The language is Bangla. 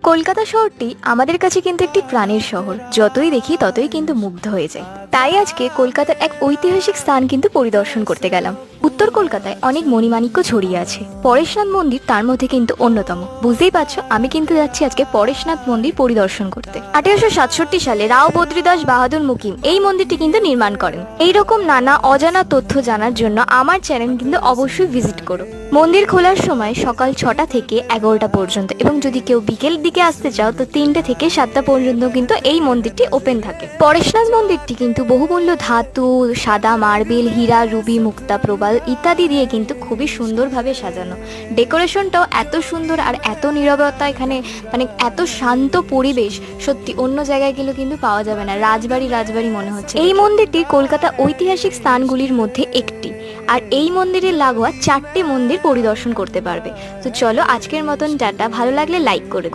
কলকাতা শহরটি আমাদের কাছে কিন্তু একটি প্রাণের শহর, যতই দেখি ততই কিন্তু মুগ্ধ হয়ে যায়। তাই আজকে কলকাতার এক ঐতিহাসিক স্থান কিন্তু পরিদর্শন করতে গেলাম। উত্তর কলকাতায় অনেক মণিমাণিক্য ছড়িয়ে আছে, পরেশনাথ মন্দির তার মধ্যে কিন্তু অন্যতম। বুঝতেই পারছো আমি কিন্তু যাচ্ছি আজকে পরেশনাথ মন্দির পরিদর্শন করতে। 1867 সালে রাও বদ্রীদাস বাহাদুর মুকিম এই মন্দিরটি কিন্তু নির্মাণ করেন। এইরকম নানা অজানা তথ্য জানার জন্য আমার চ্যানেল কিন্তু অবশ্যই ভিজিট করো। মন্দির খোলার সময় সকাল 6টা থেকে 11টা পর্যন্ত, এবং যদি কেউ বিকেল দিকে আসতে চাও তো 3টে থেকে 7টা পর্যন্ত কিন্তু এই মন্দিরটি ওপেন থাকে। পরেশনাথ মন্দিরটি কিন্তু বহুমূল্য ধাতু, সাদা মার্বেল, হীরা, রুবি, মুক্তা, প্রবাল ইত্যাদি দিয়ে কিন্তু খুবই সুন্দরভাবে সাজানো। ডেকোরেশনটাও এত সুন্দর আর এত নীরবতা এখানে, মানে এত শান্ত পরিবেশ, সত্যি অন্য জায়গায় গেলেও কিন্তু পাওয়া যাবে না। রাজবাড়ি রাজবাড়ি মনে হচ্ছে। এই মন্দিরটি কলকাতা ঐতিহাসিক স্থানগুলির মধ্যে একটি, আর এই মন্দিরের লাগোয়া 4টে মন্দির পরিদর্শন করতে পারবে। তো চলো আজকের মতন টাটা। ভালো লাগলে লাইক করে